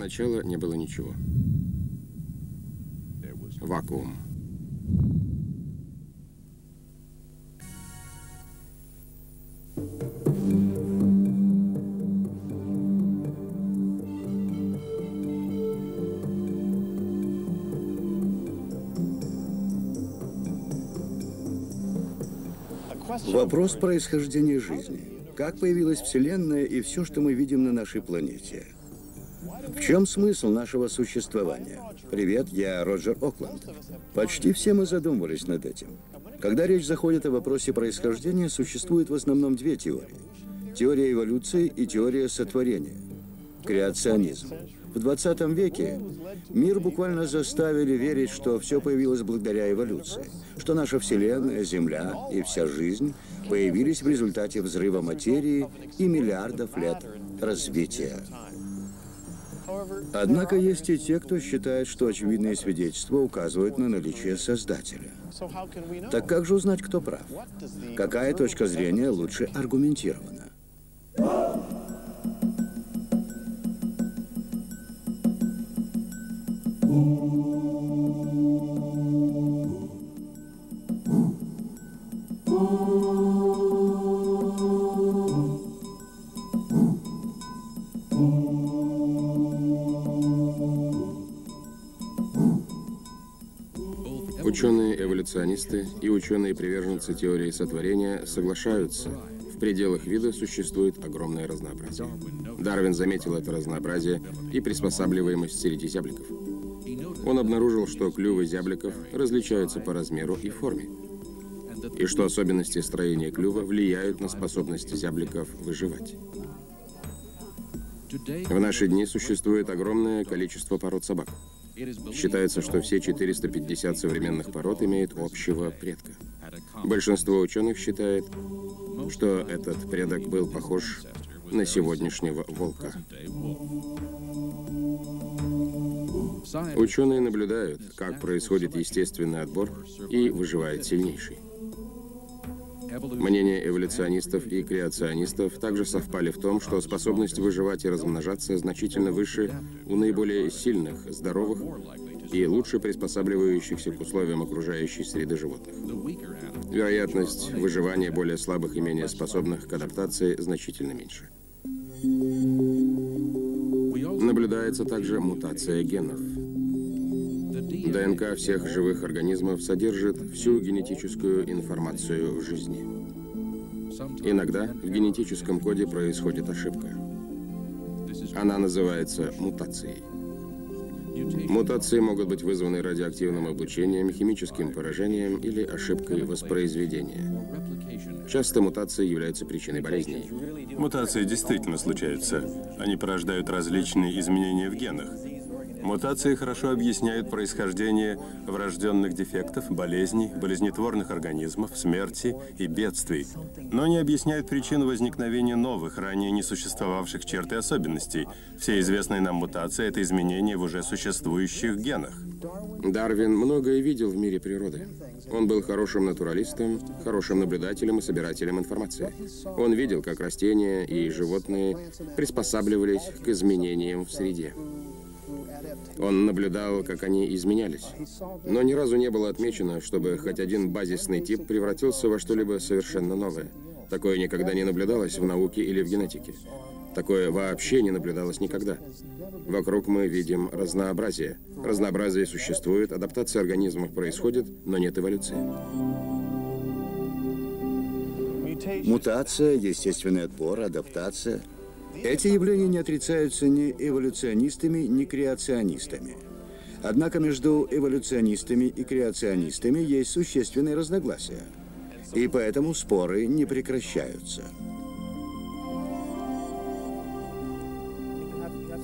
Сначала не было ничего. Вакуум. Вопрос происхождения жизни. Как появилась Вселенная и все, что мы видим на нашей планете? В чем смысл нашего существования? Привет, я Роджер Окленд. Почти все мы задумывались над этим. Когда речь заходит о вопросе происхождения, существует в основном две теории. Теория эволюции и теория сотворения. Креационизм. В 20 веке мир буквально заставили верить, что все появилось благодаря эволюции, что наша Вселенная, Земля и вся жизнь появились в результате взрыва материи и миллиардов лет развития. Однако есть и те, кто считает, что очевидные свидетельства указывают на наличие Создателя. Так как же узнать, кто прав? Какая точка зрения лучше аргументирована? Ученые-эволюционисты и ученые-приверженцы теории сотворения соглашаются, в пределах вида существует огромное разнообразие. Дарвин заметил это разнообразие и приспосабливаемость среди зябликов. Он обнаружил, что клювы зябликов различаются по размеру и форме, и что особенности строения клюва влияют на способность зябликов выживать. В наши дни существует огромное количество пород собак. Считается, что все 450 современных пород имеют общего предка. Большинство ученых считает, что этот предок был похож на сегодняшнего волка. Ученые наблюдают, как происходит естественный отбор и выживает сильнейший. Мнения эволюционистов и креационистов также совпали в том, что способность выживать и размножаться значительно выше у наиболее сильных, здоровых и лучше приспосабливающихся к условиям окружающей среды животных. Вероятность выживания более слабых и менее способных к адаптации значительно меньше. Наблюдается также мутация генов. ДНК всех живых организмов содержит всю генетическую информацию в жизни. Иногда в генетическом коде происходит ошибка. Она называется мутацией. Мутации могут быть вызваны радиоактивным облучением, химическим поражением или ошибкой воспроизведения. Часто мутации являются причиной болезней. Мутации действительно случаются. Они порождают различные изменения в генах. Мутации хорошо объясняют происхождение врожденных дефектов, болезней, болезнетворных организмов, смерти и бедствий, но не объясняют причину возникновения новых, ранее не существовавших черт и особенностей. Все известные нам мутации – это изменения в уже существующих генах. Дарвин многое видел в мире природы. Он был хорошим натуралистом, хорошим наблюдателем и собирателем информации. Он видел, как растения и животные приспосабливались к изменениям в среде. Он наблюдал, как они изменялись. Но ни разу не было отмечено, чтобы хоть один базисный тип превратился во что-либо совершенно новое. Такое никогда не наблюдалось в науке или в генетике. Такое вообще не наблюдалось никогда. Вокруг мы видим разнообразие. Разнообразие существует, адаптация организмов происходит, но нет эволюции. Мутация, естественный отбор, адаптация. Эти явления не отрицаются ни эволюционистами, ни креационистами. Однако между эволюционистами и креационистами есть существенные разногласия. И поэтому споры не прекращаются.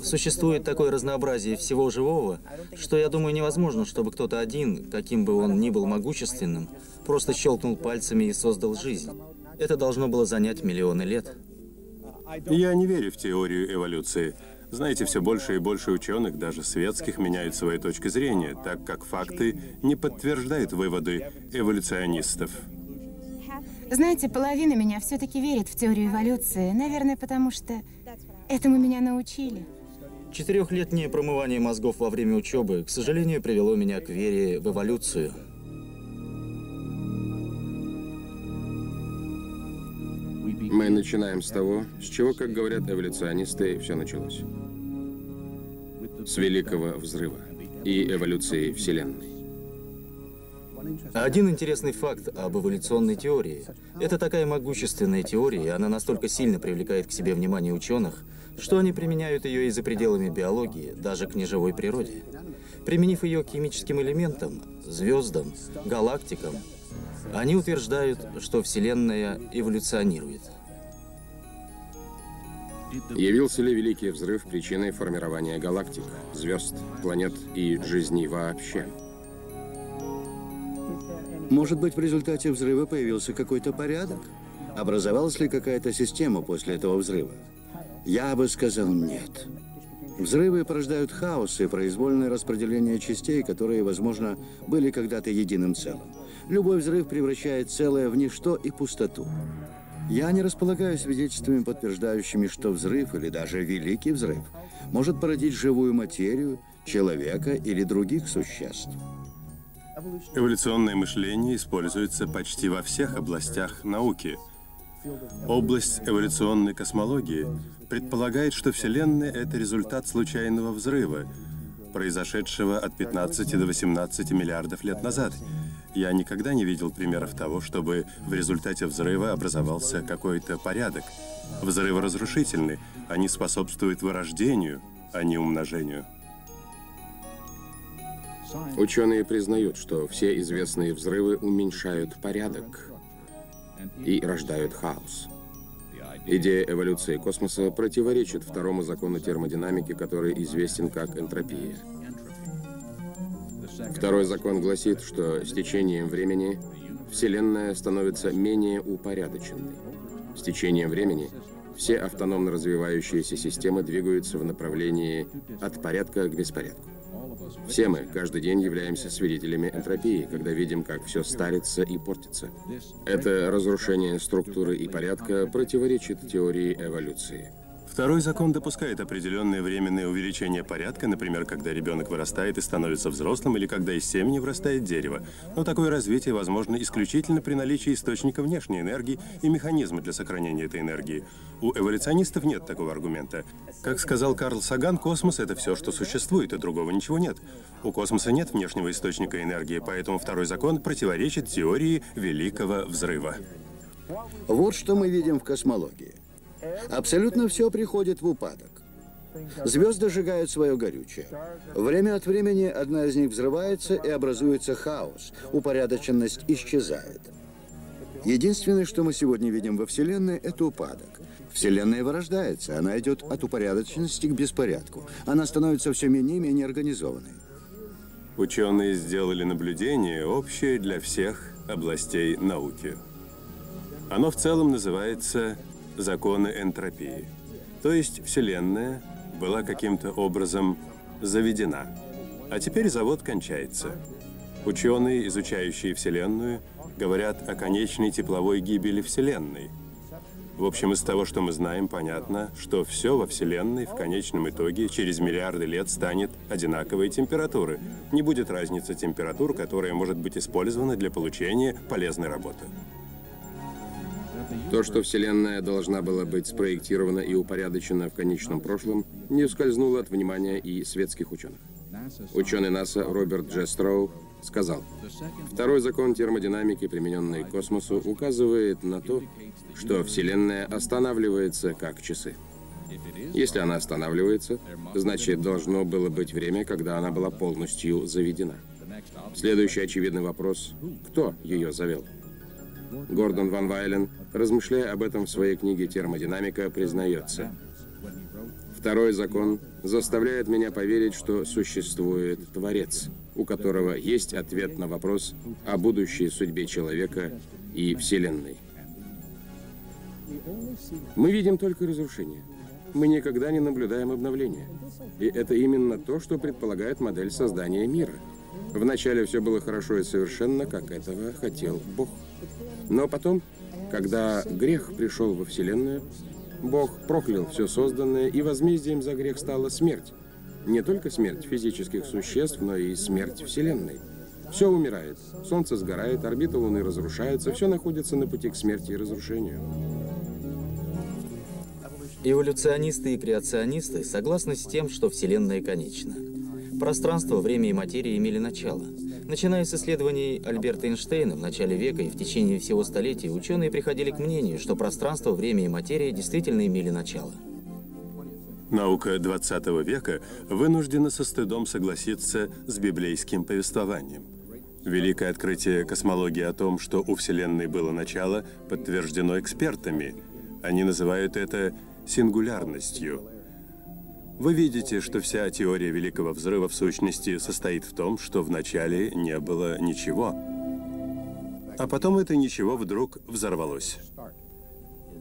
Существует такое разнообразие всего живого, что, я думаю, невозможно, чтобы кто-то один, каким бы он ни был могущественным, просто щелкнул пальцами и создал жизнь. Это должно было занять миллионы лет. Я не верю в теорию эволюции. Знаете, все больше и больше ученых, даже светских, меняют свою точку зрения, так как факты не подтверждают выводы эволюционистов. Знаете, половина меня все-таки верит в теорию эволюции. Наверное, потому что этому меня научили. 4-летнее промывание мозгов во время учебы, к сожалению, привело меня к вере в эволюцию. Мы начинаем с того, с чего, как говорят эволюционисты, все началось. С Великого Взрыва и эволюции Вселенной. Один интересный факт об эволюционной теории. Это такая могущественная теория, и она настолько сильно привлекает к себе внимание ученых, что они применяют ее и за пределами биологии, даже к неживой природе. Применив ее к химическим элементам, звездам, галактикам, они утверждают, что Вселенная эволюционирует. Явился ли Великий Взрыв причиной формирования галактик, звезд, планет и жизни вообще? Может быть, в результате взрыва появился какой-то порядок? Образовалась ли какая-то система после этого взрыва? Я бы сказал нет. Взрывы порождают хаос и произвольное распределение частей, которые, возможно, были когда-то единым целым. Любой взрыв превращает целое в ничто и пустоту. Я не располагаю свидетельствами, подтверждающими, что взрыв или даже Великий Взрыв может породить живую материю, человека или других существ. Эволюционное мышление используется почти во всех областях науки. Область эволюционной космологии предполагает, что Вселенная — это результат случайного взрыва, произошедшего от 15 до 18 миллиардов лет назад. Я никогда не видел примеров того, чтобы в результате взрыва образовался какой-то порядок. Взрывы разрушительны, они способствуют вырождению, а не умножению. Ученые признают, что все известные взрывы уменьшают порядок и рождают хаос. Идея эволюции космоса противоречит второму закону термодинамики, который известен как энтропия. Второй закон гласит, что с течением времени Вселенная становится менее упорядоченной. С течением времени все автономно развивающиеся системы двигаются в направлении от порядка к беспорядку. Все мы каждый день являемся свидетелями энтропии, когда видим, как все старится и портится. Это разрушение структуры и порядка противоречит теории эволюции. Второй закон допускает определенное временное увеличение порядка, например, когда ребенок вырастает и становится взрослым, или когда из семени вырастает дерево. Но такое развитие возможно исключительно при наличии источника внешней энергии и механизма для сохранения этой энергии. У эволюционистов нет такого аргумента. Как сказал Карл Саган, космос — это все, что существует, и другого ничего нет. У космоса нет внешнего источника энергии, поэтому второй закон противоречит теории Великого Взрыва. Вот что мы видим в космологии. Абсолютно все приходит в упадок. Звезды сжигают свое горючее. Время от времени одна из них взрывается и образуется хаос. Упорядоченность исчезает. Единственное, что мы сегодня видим во Вселенной, это упадок. Вселенная вырождается, она идет от упорядоченности к беспорядку. Она становится все менее и менее организованной. Ученые сделали наблюдение, общее для всех областей науки. Оно в целом называется законы энтропии. То есть Вселенная была каким-то образом заведена. А теперь завод кончается. Ученые, изучающие Вселенную, говорят о конечной тепловой гибели Вселенной. В общем, из того, что мы знаем, понятно, что все во Вселенной в конечном итоге через миллиарды лет станет одинаковой температуры. Не будет разницы температур, которая может быть использована для получения полезной работы. То, что Вселенная должна была быть спроектирована и упорядочена в конечном прошлом, не ускользнуло от внимания и светских ученых. Ученый НАСА Роберт Дж. Строу сказал: «Второй закон термодинамики, примененный к космосу, указывает на то, что Вселенная останавливается как часы. Если она останавливается, значит, должно было быть время, когда она была полностью заведена. Следующий очевидный вопрос – кто ее завел?» Гордон Ван Вайлен, размышляя об этом в своей книге «Термодинамика», признается: «Второй закон заставляет меня поверить, что существует Творец, у которого есть ответ на вопрос о будущей судьбе человека и Вселенной. Мы видим только разрушение. Мы никогда не наблюдаем обновления. И это именно то, что предполагает модель создания мира. Вначале все было хорошо и совершенно, как этого хотел Бог. Но потом, когда грех пришел во Вселенную, Бог проклял все созданное, и возмездием за грех стала смерть. Не только смерть физических существ, но и смерть Вселенной. Все умирает. Солнце сгорает, орбита Луны разрушается, все находится на пути к смерти и разрушению. Эволюционисты и креационисты согласны с тем, что Вселенная конечна. Пространство, время и материя имели начало. Начиная с исследований Альберта Эйнштейна в начале века и в течение всего столетия, ученые приходили к мнению, что пространство, время и материя действительно имели начало. Наука 20 века вынуждена со стыдом согласиться с библейским повествованием. Великое открытие космологии о том, что у Вселенной было начало, подтверждено экспертами. Они называют это сингулярностью. Вы видите, что вся теория Великого Взрыва в сущности состоит в том, что вначале не было ничего. А потом это ничего вдруг взорвалось.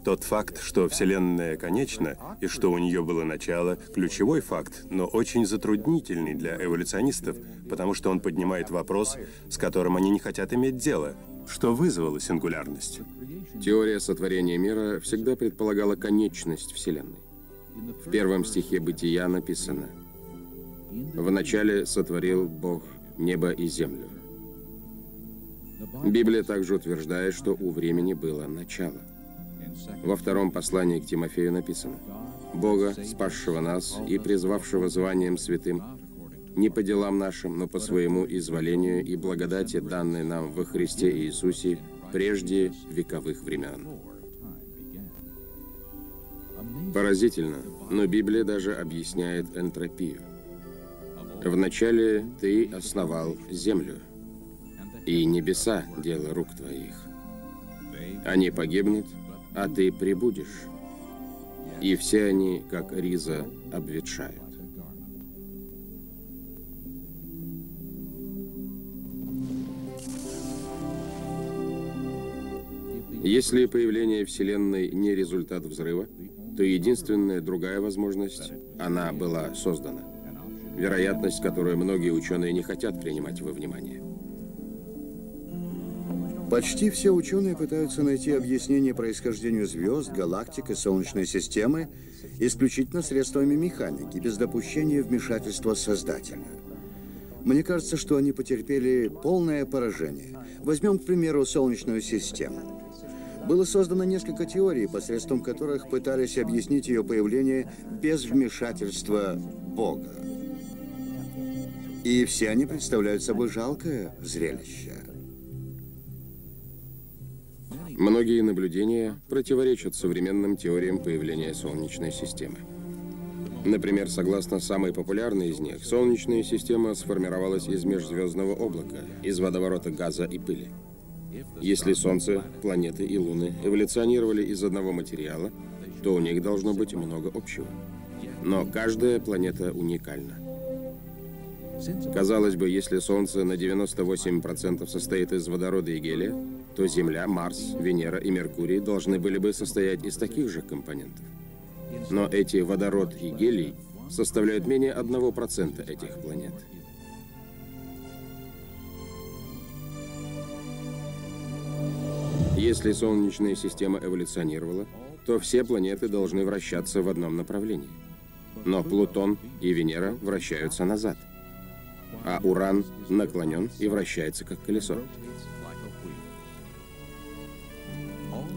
Тот факт, что Вселенная конечна и что у нее было начало, ключевой факт, но очень затруднительный для эволюционистов, потому что он поднимает вопрос, с которым они не хотят иметь дело. Что вызвало сингулярность? Теория сотворения мира всегда предполагала конечность Вселенной. В первом стихе Бытия написано: «Вначале сотворил Бог небо и землю». Библия также утверждает, что у времени было начало. Во втором послании к Тимофею написано: «Бога, спасшего нас и призвавшего званием святым, не по делам нашим, но по своему изволению и благодати, данной нам во Христе Иисусе прежде вековых времен». Поразительно, но Библия даже объясняет энтропию. «Вначале ты основал землю, и небеса – дело рук твоих. Они погибнут, а ты пребудешь, и все они, как риза, обветшают». Если появление Вселенной не результат взрыва, то единственная другая возможность – она была создана. Вероятность, которую многие ученые не хотят принимать во внимание. Почти все ученые пытаются найти объяснение происхождению звезд, галактик и Солнечной системы исключительно средствами механики, без допущения вмешательства Создателя. Мне кажется, что они потерпели полное поражение. Возьмем, к примеру, Солнечную систему. Было создано несколько теорий, посредством которых пытались объяснить ее появление без вмешательства Бога. И все они представляют собой жалкое зрелище. Многие наблюдения противоречат современным теориям появления Солнечной системы. Например, согласно самой популярной из них, Солнечная система сформировалась из межзвездного облака, из водоворота газа и пыли. Если Солнце, планеты и Луны эволюционировали из одного материала, то у них должно быть много общего. Но каждая планета уникальна. Казалось бы, если Солнце на 98% состоит из водорода и гелия, то Земля, Марс, Венера и Меркурий должны были бы состоять из таких же компонентов. Но эти водород и гелий составляют менее 1% этих планет. Если Солнечная система эволюционировала, то все планеты должны вращаться в одном направлении. Но Плутон и Венера вращаются назад, а Уран наклонен и вращается как колесо.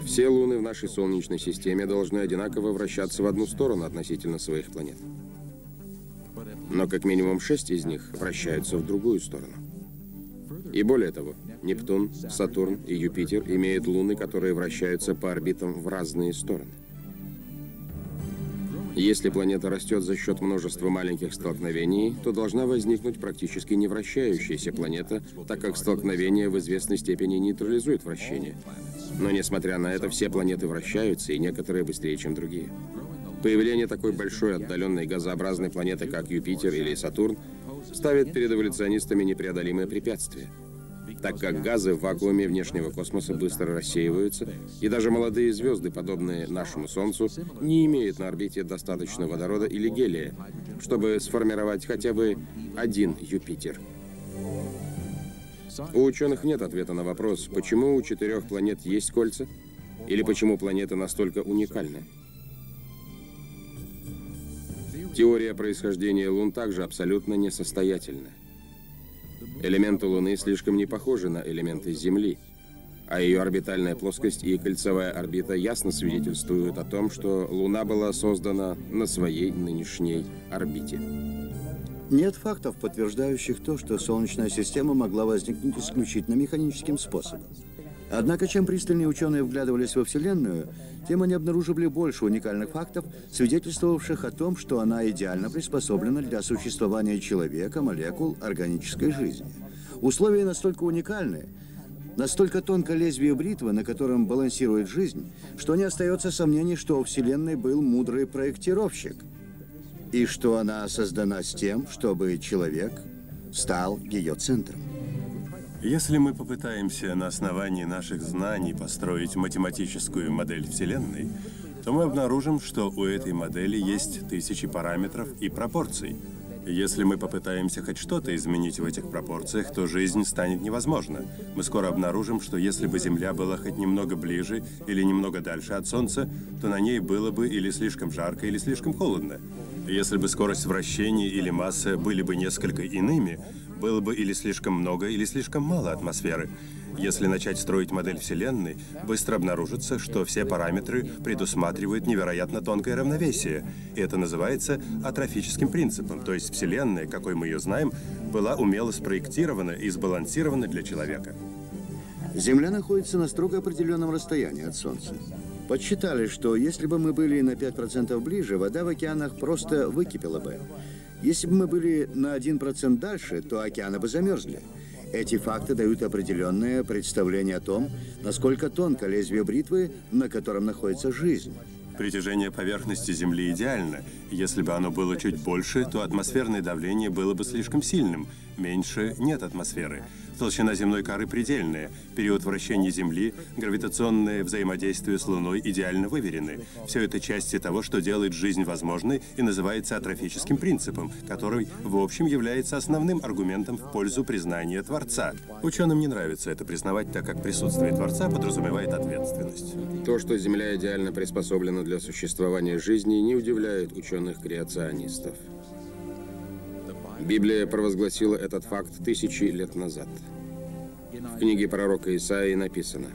Все луны в нашей Солнечной системе должны одинаково вращаться в одну сторону относительно своих планет. Но как минимум 6 из них вращаются в другую сторону. И более того, Нептун, Сатурн и Юпитер имеют луны, которые вращаются по орбитам в разные стороны. Если планета растет за счет множества маленьких столкновений, то должна возникнуть практически не вращающаяся планета, так как столкновение в известной степени нейтрализует вращение. Но несмотря на это, все планеты вращаются, и некоторые быстрее, чем другие. Появление такой большой отдаленной газообразной планеты, как Юпитер или Сатурн, ставит перед эволюционистами непреодолимое препятствие, так как газы в вакууме внешнего космоса быстро рассеиваются, и даже молодые звезды, подобные нашему Солнцу, не имеют на орбите достаточно водорода или гелия, чтобы сформировать хотя бы один Юпитер. У ученых нет ответа на вопрос, почему у 4 планет есть кольца, или почему планеты настолько уникальны. Теория происхождения Лун также абсолютно несостоятельна. Элементы Луны слишком не похожи на элементы Земли, а ее орбитальная плоскость и кольцевая орбита ясно свидетельствуют о том, что Луна была создана на своей нынешней орбите. Нет фактов, подтверждающих то, что Солнечная система могла возникнуть исключительно механическим способом. Однако, чем пристальнее ученые вглядывались во Вселенную, тем они обнаруживали больше уникальных фактов, свидетельствовавших о том, что она идеально приспособлена для существования человека, молекул, органической жизни. Условия настолько уникальны, настолько тонко лезвие бритвы, на котором балансирует жизнь, что не остается сомнений, что у Вселенной был мудрый проектировщик, и что она создана с тем, чтобы человек стал ее центром. Если мы попытаемся на основании наших знаний построить математическую модель Вселенной, то мы обнаружим, что у этой модели есть тысячи параметров и пропорций. Если мы попытаемся хоть что-то изменить в этих пропорциях, то жизнь станет невозможна. Мы скоро обнаружим, что если бы Земля была хоть немного ближе или немного дальше от Солнца, то на ней было бы или слишком жарко, или слишком холодно. Если бы скорость вращения или масса были бы несколько иными, было бы или слишком много, или слишком мало атмосферы. Если начать строить модель Вселенной, быстро обнаружится, что все параметры предусматривают невероятно тонкое равновесие. И это называется атрофическим принципом, то есть Вселенная, какой мы ее знаем, была умело спроектирована и сбалансирована для человека. Земля находится на строго определенном расстоянии от Солнца. Подсчитали, что если бы мы были на 5% ближе, вода в океанах просто выкипела бы. Если бы мы были на 1% дальше, то океаны бы замерзли. Эти факты дают определенное представление о том, насколько тонко лезвие бритвы, на котором находится жизнь. Притяжение поверхности Земли идеально. Если бы оно было чуть больше, то атмосферное давление было бы слишком сильным. Меньше нет атмосферы. Толщина земной коры предельная. Период вращения Земли, гравитационное взаимодействие с Луной идеально выверены. Все это части того, что делает жизнь возможной и называется атрофическим принципом, который, в общем, является основным аргументом в пользу признания Творца. Ученым не нравится это признавать, так как присутствие Творца подразумевает ответственность. То, что Земля идеально приспособлена для существования жизни, не удивляет ученых-креационистов. Библия провозгласила этот факт тысячи лет назад. В книге пророка Исаии написано: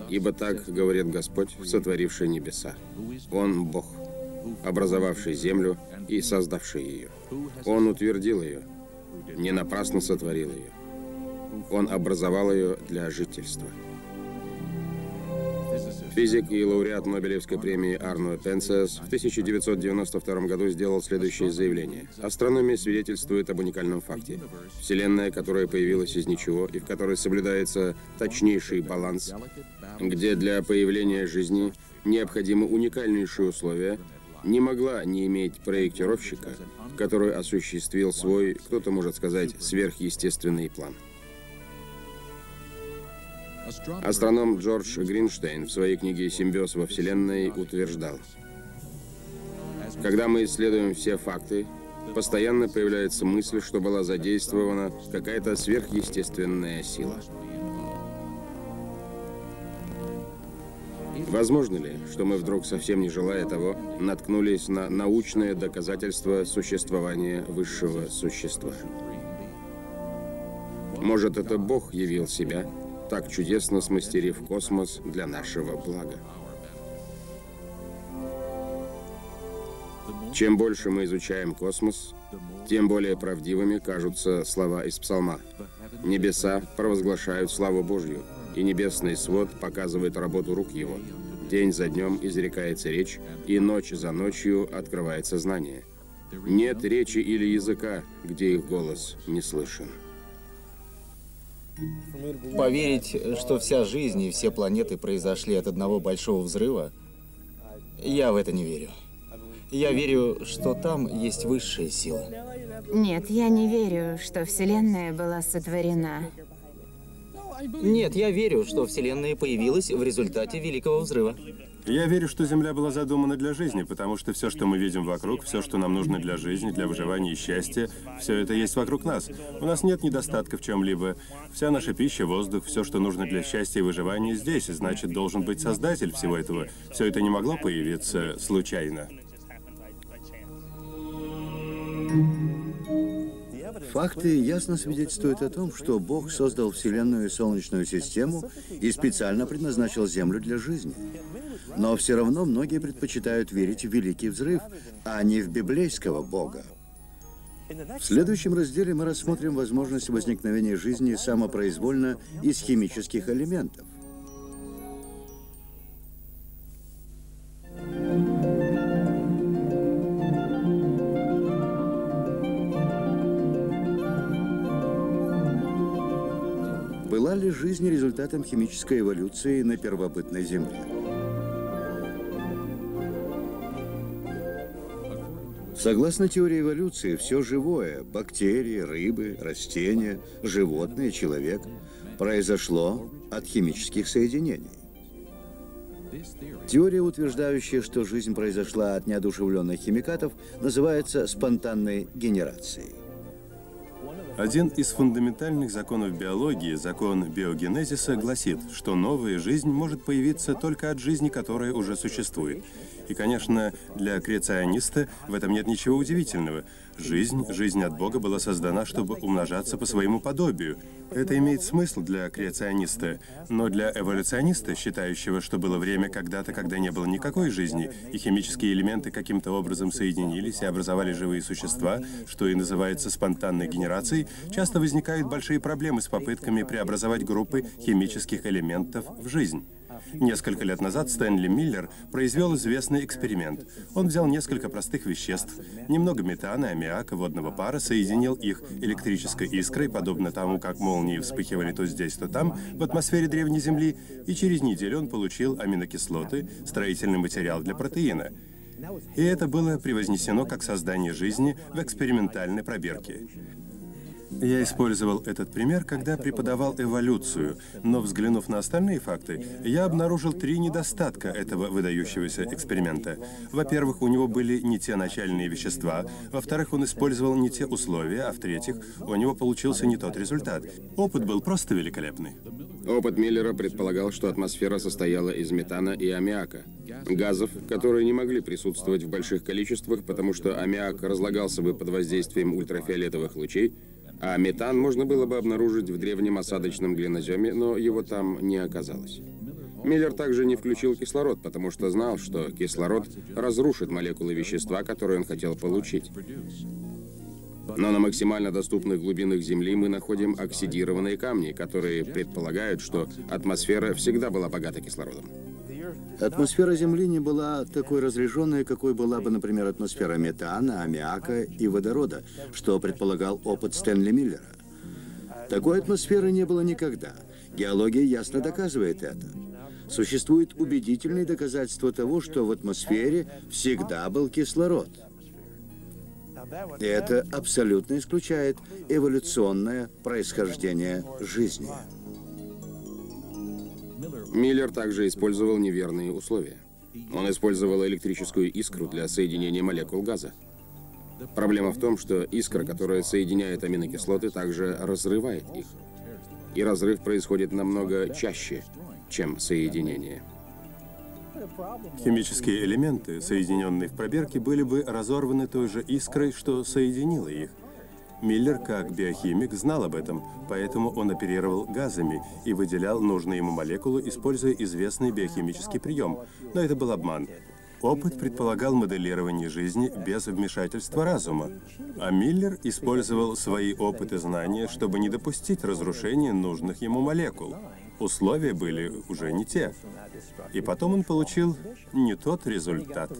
«Ибо так говорит Господь, сотворивший небеса. Он Бог, образовавший землю и создавший ее. Он утвердил ее, не напрасно сотворил ее. Он образовал ее для жительства». Физик и лауреат Нобелевской премии Арно Пенциас в 1992 году сделал следующее заявление. Астрономия свидетельствует об уникальном факте. Вселенная, которая появилась из ничего и в которой соблюдается точнейший баланс, где для появления жизни необходимы уникальнейшие условия, не могла не иметь проектировщика, который осуществил свой, кто-то может сказать, сверхъестественный план. Астроном Джордж Гринштейн в своей книге «Симбиоз во Вселенной» утверждал: «Когда мы исследуем все факты, постоянно появляется мысль, что была задействована какая-то сверхъестественная сила». Возможно ли, что мы вдруг, совсем не желая того, наткнулись на научное доказательство существования высшего существа? Может, это Бог явил себя, так чудесно смастерив космос для нашего блага? Чем больше мы изучаем космос, тем более правдивыми кажутся слова из Псалма. Небеса провозглашают славу Божью, и небесный свод показывает работу рук его. День за днем изрекается речь, и ночь за ночью открывается знание. Нет речи или языка, где их голос не слышен. Поверить, что вся жизнь и все планеты произошли от одного большого взрыва, я в это не верю. Я верю, что там есть высшая сила. Нет, я не верю, что Вселенная была сотворена. Нет, я верю, что Вселенная появилась в результате Великого Взрыва. Я верю, что Земля была задумана для жизни, потому что все, что мы видим вокруг, все, что нам нужно для жизни, для выживания и счастья, все это есть вокруг нас. У нас нет недостатка в чем-либо. Вся наша пища, воздух, все, что нужно для счастья и выживания, здесь, и значит, должен быть создатель всего этого. Все это не могло появиться случайно. Факты ясно свидетельствуют о том, что Бог создал Вселенную и Солнечную систему и специально предназначил Землю для жизни. Но все равно многие предпочитают верить в Великий Взрыв, а не в библейского Бога. В следующем разделе мы рассмотрим возможность возникновения жизни самопроизвольно из химических элементов. Была ли жизнь результатом химической эволюции на первобытной Земле? Согласно теории эволюции, все живое – бактерии, рыбы, растения, животные, человек – произошло от химических соединений. Теория, утверждающая, что жизнь произошла от неодушевленных химикатов, называется спонтанной генерацией. Один из фундаментальных законов биологии, закон биогенезиса, гласит, что новая жизнь может появиться только от жизни, которая уже существует. И, конечно, для креациониста в этом нет ничего удивительного. Жизнь от Бога была создана, чтобы умножаться по своему подобию. Это имеет смысл для креациониста, но для эволюциониста, считающего, что было время когда-то, когда не было никакой жизни, и химические элементы каким-то образом соединились и образовали живые существа, что и называется спонтанной генерацией, часто возникают большие проблемы с попытками преобразовать группы химических элементов в жизнь. Несколько лет назад Стэнли Миллер произвел известный эксперимент. Он взял несколько простых веществ, немного метана, аммиака, водного пара, соединил их электрической искрой, подобно тому, как молнии вспыхивали то здесь, то там, в атмосфере древней Земли, и через неделю он получил аминокислоты, строительный материал для протеина. И это было превознесено как создание жизни в экспериментальной пробирке. Я использовал этот пример, когда преподавал эволюцию, но, взглянув на остальные факты, я обнаружил 3 недостатка этого выдающегося эксперимента. Во-первых, у него были не те начальные вещества, во-вторых, он использовал не те условия, а в-третьих, у него получился не тот результат. Опыт был просто великолепный. Опыт Миллера предполагал, что атмосфера состояла из метана и аммиака, газов, которые не могли присутствовать в больших количествах, потому что аммиак разлагался бы под воздействием ультрафиолетовых лучей, а метан можно было бы обнаружить в древнем осадочном глиноземе, но его там не оказалось. Миллер также не включил кислород, потому что знал, что кислород разрушит молекулы вещества, которые он хотел получить. Но на максимально доступных глубинах Земли мы находим оксидированные камни, которые предполагают, что атмосфера всегда была богата кислородом. Атмосфера Земли не была такой разряженной, какой была бы, например, атмосфера метана, аммиака и водорода, что предполагал опыт Стэнли Миллера. Такой атмосферы не было никогда. Геология ясно доказывает это. Существует убедительные доказательства того, что в атмосфере всегда был кислород. И это абсолютно исключает эволюционное происхождение жизни. Миллер также использовал неверные условия. Он использовал электрическую искру для соединения молекул газа. Проблема в том, что искра, которая соединяет аминокислоты, также разрывает их. И разрыв происходит намного чаще, чем соединение. Химические элементы, соединенные в пробирке, были бы разорваны той же искрой, что соединила их. Миллер, как биохимик, знал об этом, поэтому он оперировал газами и выделял нужные ему молекулы, используя известный биохимический прием. Но это был обман. Опыт предполагал моделирование жизни без вмешательства разума. А Миллер использовал свои опыты и знания, чтобы не допустить разрушения нужных ему молекул. Условия были уже не те. И потом он получил не тот результат.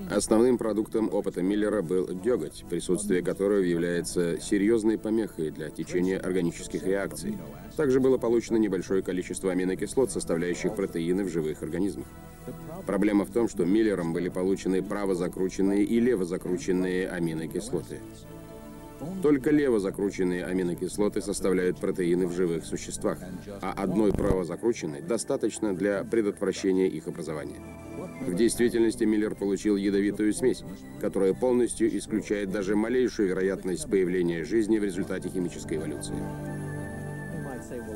Основным продуктом опыта Миллера был деготь, присутствие которого является серьезной помехой для течения органических реакций. Также было получено небольшое количество аминокислот, составляющих протеины в живых организмах. Проблема в том, что Миллером были получены правозакрученные и левозакрученные аминокислоты. Только левозакрученные аминокислоты составляют протеины в живых существах, а одной правозакрученной достаточно для предотвращения их образования. В действительности Миллер получил ядовитую смесь, которая полностью исключает даже малейшую вероятность появления жизни в результате химической эволюции.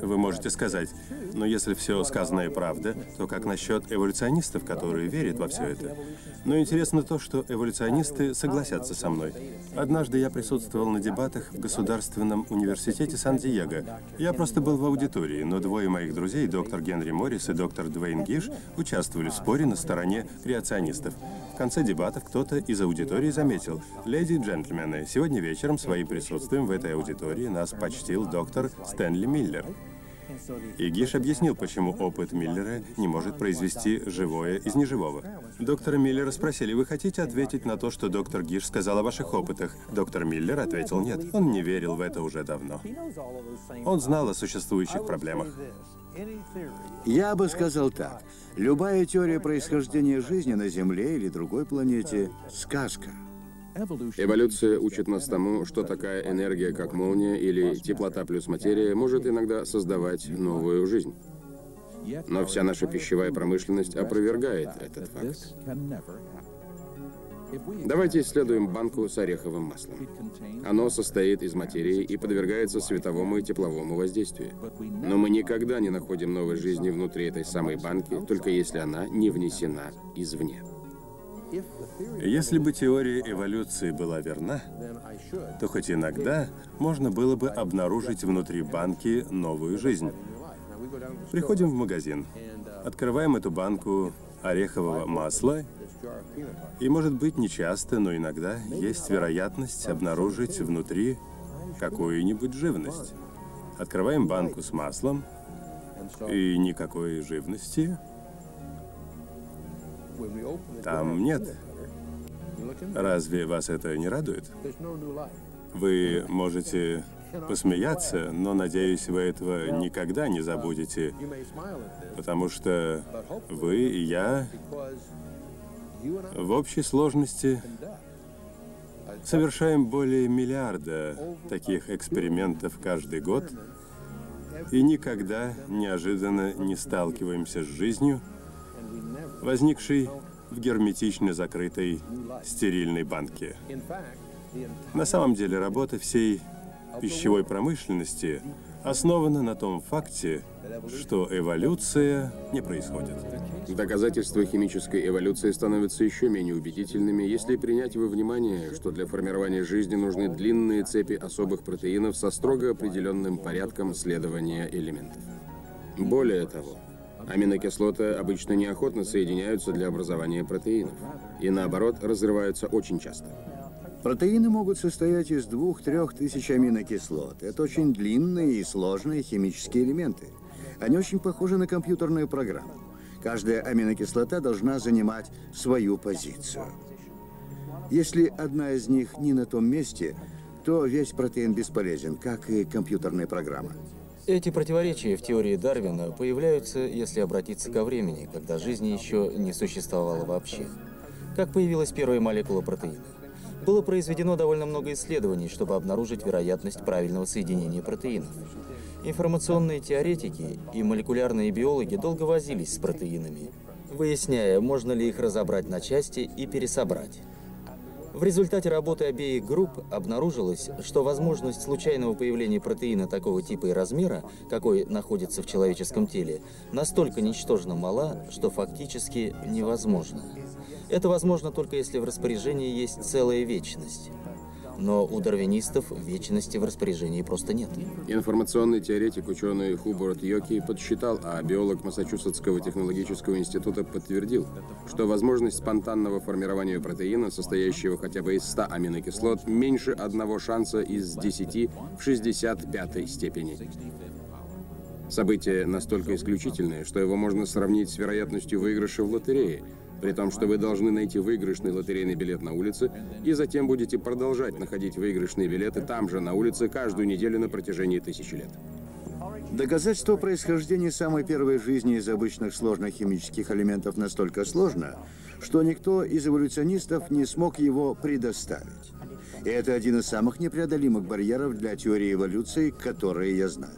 Вы можете сказать, но если все сказанное правда, то как насчет эволюционистов, которые верят во все это? Но интересно то, что эволюционисты согласятся со мной. Однажды я присутствовал на дебатах в Государственном университете Сан-Диего. Я просто был в аудитории, но двое моих друзей, доктор Генри Моррис и доктор Дуэйн Гиш, участвовали в споре на стороне креационистов. В конце дебатов кто-то из аудитории заметил: «Леди и джентльмены, сегодня вечером своим присутствием в этой аудитории нас почтил доктор Стэнли Миллер». И Гиш объяснил, почему опыт Миллера не может произвести живое из неживого. Доктора Миллера спросили: «Вы хотите ответить на то, что доктор Гиш сказал о ваших опытах?» Доктор Миллер ответил: «Нет, он не верил в это уже давно. Он знал о существующих проблемах». Я бы сказал так. Любая теория происхождения жизни на Земле или другой планете – сказка. Эволюция учит нас тому, что такая энергия, как молния или теплота плюс материя, может иногда создавать новую жизнь. Но вся наша пищевая промышленность опровергает этот факт. Давайте исследуем банку с ореховым маслом. Оно состоит из материи и подвергается световому и тепловому воздействию. Но мы никогда не находим новой жизни внутри этой самой банки, только если она не внесена извне. Если бы теория эволюции была верна, то хоть иногда можно было бы обнаружить внутри банки новую жизнь. Приходим в магазин, открываем эту банку орехового масла, и, может быть, нечасто, но иногда есть вероятность обнаружить внутри какую-нибудь живность. Открываем банку с маслом, и никакой живности там нет. Разве вас это не радует? Вы можете посмеяться, но, надеюсь, вы этого никогда не забудете, потому что вы и я в общей сложности совершаем более миллиарда таких экспериментов каждый год и никогда неожиданно не сталкиваемся с жизнью, возникшей в герметично закрытой стерильной банке. На самом деле, работа всей пищевой промышленности основана на том факте, что эволюция не происходит. Доказательства химической эволюции становятся еще менее убедительными, если принять во внимание, что для формирования жизни нужны длинные цепи особых протеинов со строго определенным порядком следования элементов. Более того, аминокислоты обычно неохотно соединяются для образования протеинов, и наоборот, разрываются очень часто. Протеины могут состоять из 2-3 тысяч аминокислот. Это очень длинные и сложные химические элементы. Они очень похожи на компьютерную программу. Каждая аминокислота должна занимать свою позицию. Если одна из них не на том месте, то весь протеин бесполезен, как и компьютерная программа. Эти противоречия в теории Дарвина появляются, если обратиться ко времени, когда жизни еще не существовало вообще. Как появилась первая молекула протеина? Было произведено довольно много исследований, чтобы обнаружить вероятность правильного соединения протеинов. Информационные теоретики и молекулярные биологи долго возились с протеинами, выясняя, можно ли их разобрать на части и пересобрать. В результате работы обеих групп обнаружилось, что возможность случайного появления протеина такого типа и размера, какой находится в человеческом теле, настолько ничтожно мала, что фактически невозможна. Это возможно только если в распоряжении есть целая вечность. Но у дарвинистов вечности в распоряжении просто нет. Информационный теоретик, ученый Хуберт Йоки подсчитал, а биолог Массачусетского технологического института подтвердил, что возможность спонтанного формирования протеина, состоящего хотя бы из 100 аминокислот, меньше одного шанса из 10 в 65 степени. Событие настолько исключительное, что его можно сравнить с вероятностью выигрыша в лотерее, при том, что вы должны найти выигрышный лотерейный билет на улице, и затем будете продолжать находить выигрышные билеты там же на улице каждую неделю на протяжении 1000 лет. Доказательство происхождения самой первой жизни из обычных сложных химических элементов настолько сложно, что никто из эволюционистов не смог его предоставить. И это один из самых непреодолимых барьеров для теории эволюции, которые я знаю.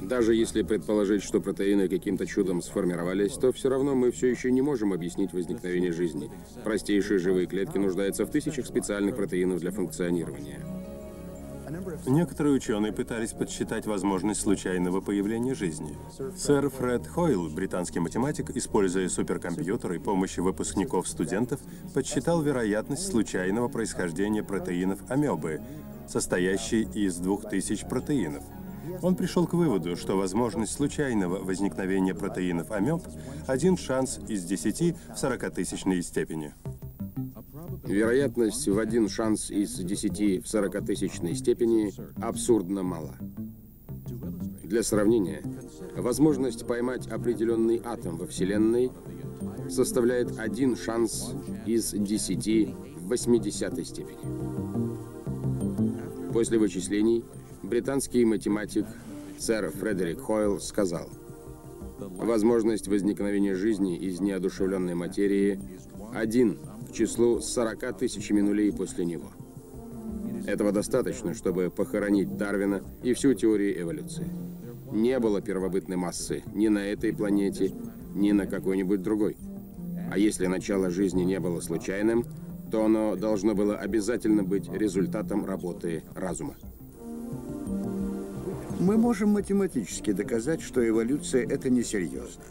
Даже если предположить, что протеины каким-то чудом сформировались, то все равно мы все еще не можем объяснить возникновение жизни. Простейшие живые клетки нуждаются в тысячах специальных протеинов для функционирования. Некоторые ученые пытались подсчитать возможность случайного появления жизни. Сэр Фред Хойл, британский математик, используя суперкомпьютер и помощь выпускников-студентов, подсчитал вероятность случайного происхождения протеинов амебы, состоящей из 2000 протеинов. Он пришел к выводу, что возможность случайного возникновения протеинов амеб – 1 шанс из 10 в 40-тысячной степени. Вероятность в 1 шанс из 10 в 40-тысячной степени абсурдно мала. Для сравнения, возможность поймать определенный атом во Вселенной составляет 1 шанс из 10 в 80-й степени. После вычислений британский математик сэр Фредерик Хойл сказал: возможность возникновения жизни из неодушевленной материи 1 к числу 40 тысячами нулей после него. Этого достаточно, чтобы похоронить Дарвина и всю теорию эволюции. Не было первобытной массы ни на этой планете, ни на какой-нибудь другой. А если начало жизни не было случайным, то оно должно было обязательно быть результатом работы разума. Мы можем математически доказать, что эволюция – это несерьезно.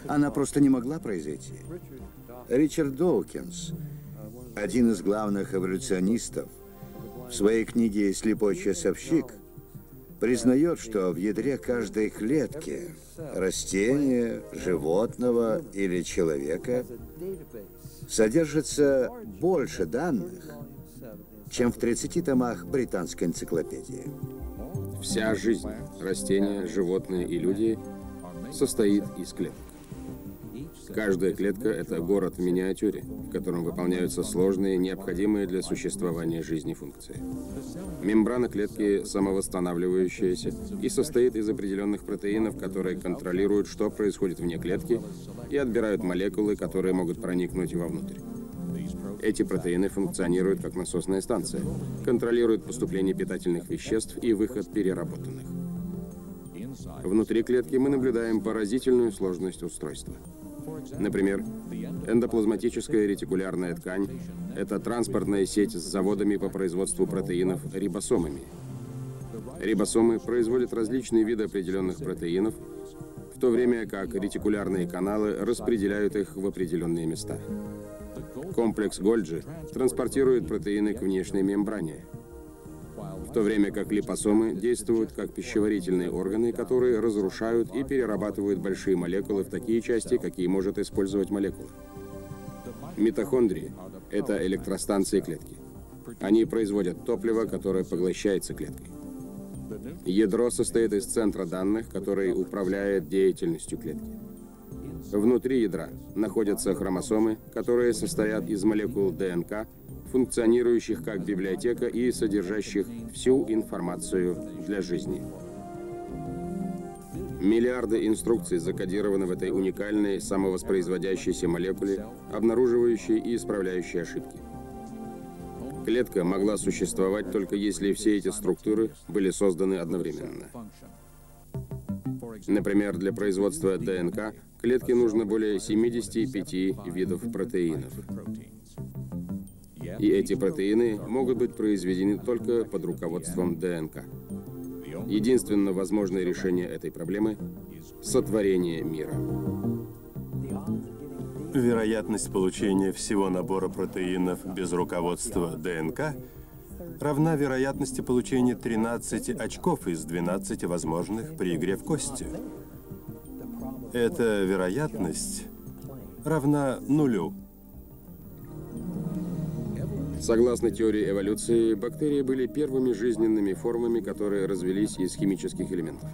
Она просто не могла произойти. Ричард Доукинс, один из главных эволюционистов, в своей книге «Слепой часовщик» признает, что в ядре каждой клетки растения, животного или человека содержится больше данных, чем в 30 томах британской энциклопедии. Вся жизнь, растения, животные и люди, состоит из клеток. Каждая клетка – это город в миниатюре, в котором выполняются сложные, необходимые для существования жизни функции. Мембрана клетки самовосстанавливающаяся и состоит из определенных протеинов, которые контролируют, что происходит вне клетки, и отбирают молекулы, которые могут проникнуть вовнутрь. Эти протеины функционируют как насосная станция, контролируют поступление питательных веществ и выход переработанных. Внутри клетки мы наблюдаем поразительную сложность устройства. Например, эндоплазматическая ретикулярная ткань – это транспортная сеть с заводами по производству протеинов рибосомами. Рибосомы производят различные виды определенных протеинов, в то время как ретикулярные каналы распределяют их в определенные места. Комплекс Гольджи транспортирует протеины к внешней мембране, в то время как липосомы действуют как пищеварительные органы, которые разрушают и перерабатывают большие молекулы в такие части, какие может использовать молекула. Митохондрии – это электростанции клетки. Они производят топливо, которое поглощается клеткой. Ядро состоит из центра данных, который управляет деятельностью клетки. Внутри ядра находятся хромосомы, которые состоят из молекул ДНК, функционирующих как библиотека и содержащих всю информацию для жизни. Миллиарды инструкций закодированы в этой уникальной самовоспроизводящейся молекуле, обнаруживающей и исправляющей ошибки. Клетка могла существовать только если все эти структуры были созданы одновременно. Например, для производства ДНК клетке нужно более 75 видов протеинов. И эти протеины могут быть произведены только под руководством ДНК. Единственно возможное решение этой проблемы – сотворение мира. Вероятность получения всего набора протеинов без руководства ДНК равна вероятности получения 13 очков из 12 возможных при игре в кости. Эта вероятность равна нулю. Согласно теории эволюции, бактерии были первыми жизненными формами, которые развились из химических элементов.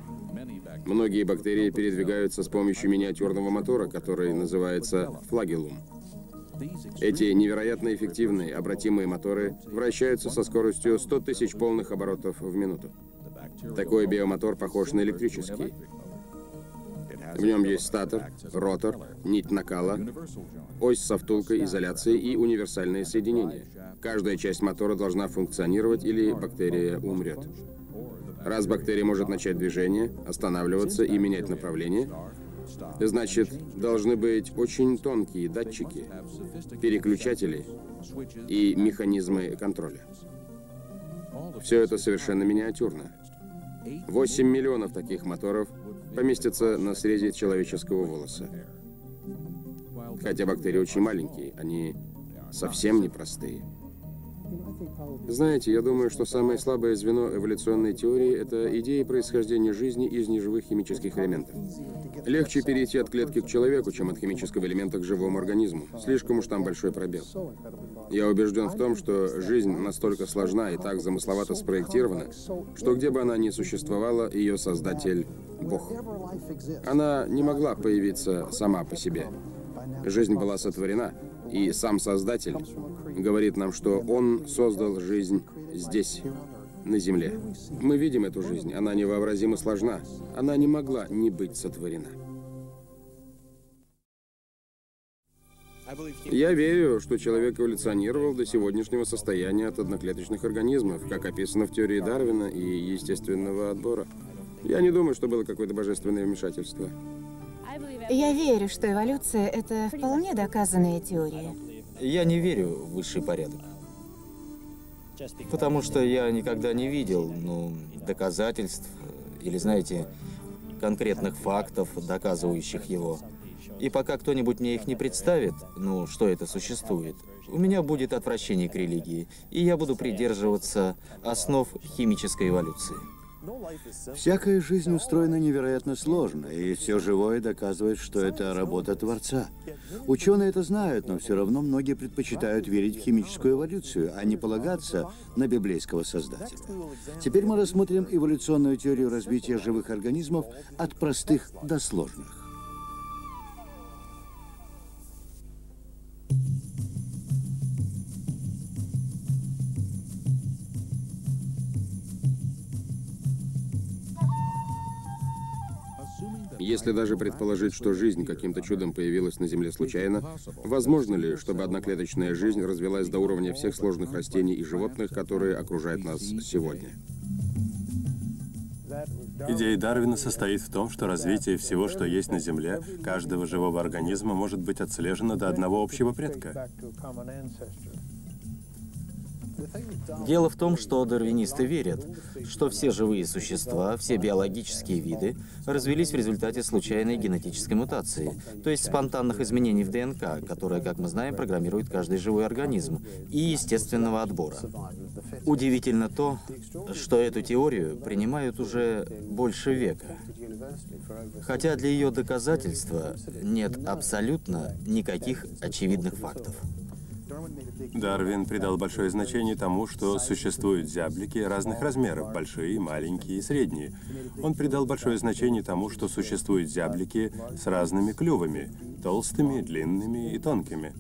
Многие бактерии передвигаются с помощью миниатюрного мотора, который называется флагеллум. Эти невероятно эффективные обратимые моторы вращаются со скоростью 100 тысяч полных оборотов в минуту. Такой биомотор похож на электрический. В нем есть статор, ротор, нить накала, ось со втулкой изоляции и универсальное соединение. Каждая часть мотора должна функционировать, или бактерия умрет. Раз бактерия может начать движение, останавливаться и менять направление, значит, должны быть очень тонкие датчики, переключатели и механизмы контроля. Все это совершенно миниатюрно. 8 миллионов таких моторов поместятся на срезе человеческого волоса. Хотя бактерии очень маленькие, они совсем непростые. Знаете, я думаю, что самое слабое звено эволюционной теории – это идея происхождения жизни из неживых химических элементов. Легче перейти от клетки к человеку, чем от химического элемента к живому организму. Слишком уж там большой пробел. Я убежден в том, что жизнь настолько сложна и так замысловато спроектирована, что где бы она ни существовала, ее создатель – Бог. Она не могла появиться сама по себе. Жизнь была сотворена, и сам Создатель говорит нам, что Он создал жизнь здесь, на Земле. Мы видим эту жизнь, она невообразимо сложна. Она не могла не быть сотворена. Я верю, что человек эволюционировал до сегодняшнего состояния от одноклеточных организмов, как описано в теории Дарвина и естественного отбора. Я не думаю, что было какое-то божественное вмешательство. Я верю, что эволюция — это вполне доказанная теория. Я не верю в высший порядок. Потому что я никогда не видел, доказательств или, знаете, конкретных фактов, доказывающих его. И пока кто-нибудь мне их не представит, что это существует, у меня будет отвращение к религии, и я буду придерживаться основ химической эволюции. Всякая жизнь устроена невероятно сложно, и все живое доказывает, что это работа Творца. Ученые это знают, но все равно многие предпочитают верить в химическую эволюцию, а не полагаться на библейского Создателя. Теперь мы рассмотрим эволюционную теорию развития живых организмов от простых до сложных. Если даже предположить, что жизнь каким-то чудом появилась на Земле случайно, возможно ли, чтобы одноклеточная жизнь развилась до уровня всех сложных растений и животных, которые окружают нас сегодня? Идея Дарвина состоит в том, что развитие всего, что есть на Земле, каждого живого организма может быть отслежено до одного общего предка. Дело в том, что дарвинисты верят, что все живые существа, все биологические виды развились в результате случайной генетической мутации, то есть спонтанных изменений в ДНК, которые, как мы знаем, программирует каждый живой организм, и естественного отбора. Удивительно то, что эту теорию принимают уже больше века, хотя для ее доказательства нет абсолютно никаких очевидных фактов. Дарвин придал большое значение тому, что существуют зяблики разных размеров, большие, маленькие и средние. Он придал большое значение тому, что существуют зяблики с разными клювами, толстыми, длинными и тонкими.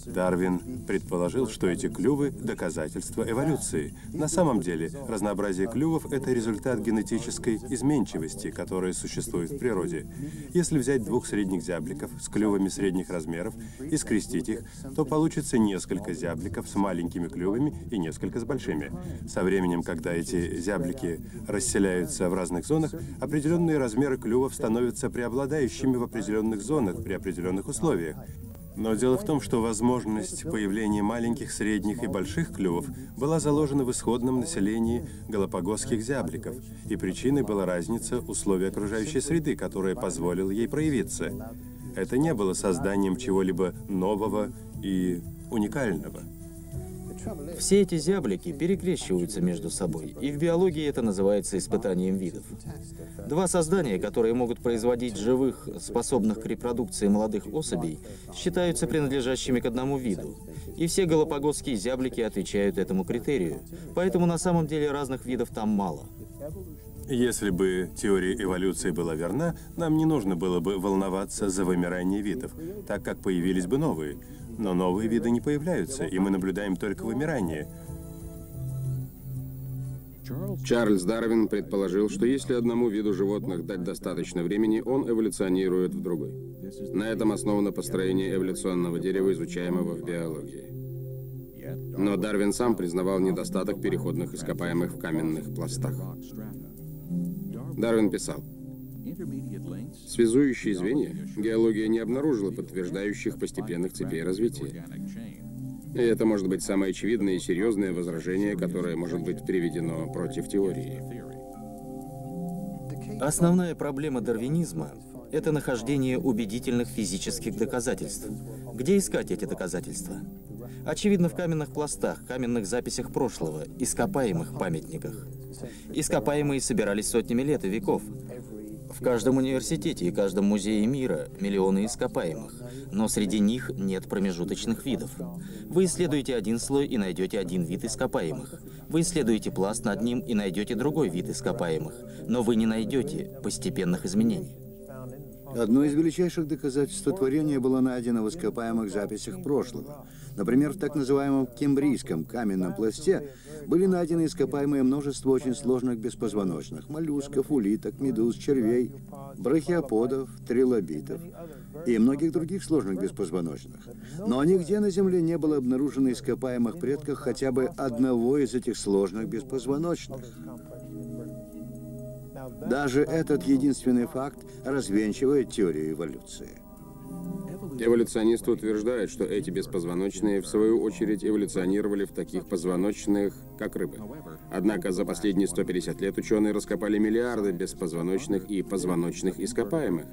Дарвин предположил, что эти клювы – доказательство эволюции. На самом деле, разнообразие клювов – это результат генетической изменчивости, которая существует в природе. Если взять двух средних зябликов с клювами средних размеров и скрестить их, то получится несколько зябликов с маленькими клювами и несколько с большими. Со временем, когда эти зяблики расселяются в разных зонах, определенные размеры клювов становятся преобладающими в определенных зонах при определенных условиях. Но дело в том, что возможность появления маленьких, средних и больших клювов была заложена в исходном населении галапагосских зябликов, и причиной была разница условий окружающей среды, которая позволила ей проявиться. Это не было созданием чего-либо нового и уникального. Все эти зяблики перекрещиваются между собой, и в биологии это называется испытанием видов. Два создания, которые могут производить живых, способных к репродукции молодых особей, считаются принадлежащими к одному виду. И все галапагосские зяблики отвечают этому критерию. Поэтому на самом деле разных видов там мало. Если бы теория эволюции была верна, нам не нужно было бы волноваться за вымирание видов, так как появились бы новые. Но новые виды не появляются, и мы наблюдаем только вымирание. Чарльз Дарвин предположил, что если одному виду животных дать достаточно времени, он эволюционирует в другой. На этом основано построение эволюционного дерева, изучаемого в биологии. Но Дарвин сам признавал недостаток переходных ископаемых в каменных пластах. Дарвин писал: связующие звенья геология не обнаружила подтверждающих постепенных цепей развития. И это может быть самое очевидное и серьезное возражение, которое может быть приведено против теории. Основная проблема дарвинизма – это нахождение убедительных физических доказательств. Где искать эти доказательства? Очевидно, в каменных пластах, каменных записях прошлого, ископаемых памятниках. Ископаемые собирались сотнями лет и веков. В каждом университете и каждом музее мира миллионы ископаемых, но среди них нет промежуточных видов. Вы исследуете один слой и найдете один вид ископаемых. Вы исследуете пласт над ним и найдете другой вид ископаемых, но вы не найдете постепенных изменений. Одно из величайших доказательств творения было найдено в ископаемых записях прошлого. Например, в так называемом кембрийском каменном пласте были найдены ископаемые множество очень сложных беспозвоночных – моллюсков, улиток, медуз, червей, брахиоподов, трилобитов и многих других сложных беспозвоночных. Но нигде на Земле не было обнаружено ископаемых предков хотя бы одного из этих сложных беспозвоночных. Даже этот единственный факт развенчивает теорию эволюции. Эволюционисты утверждают, что эти беспозвоночные, в свою очередь, эволюционировали в таких позвоночных, как рыбы. Однако за последние 150 лет ученые раскопали миллиарды беспозвоночных и позвоночных ископаемых,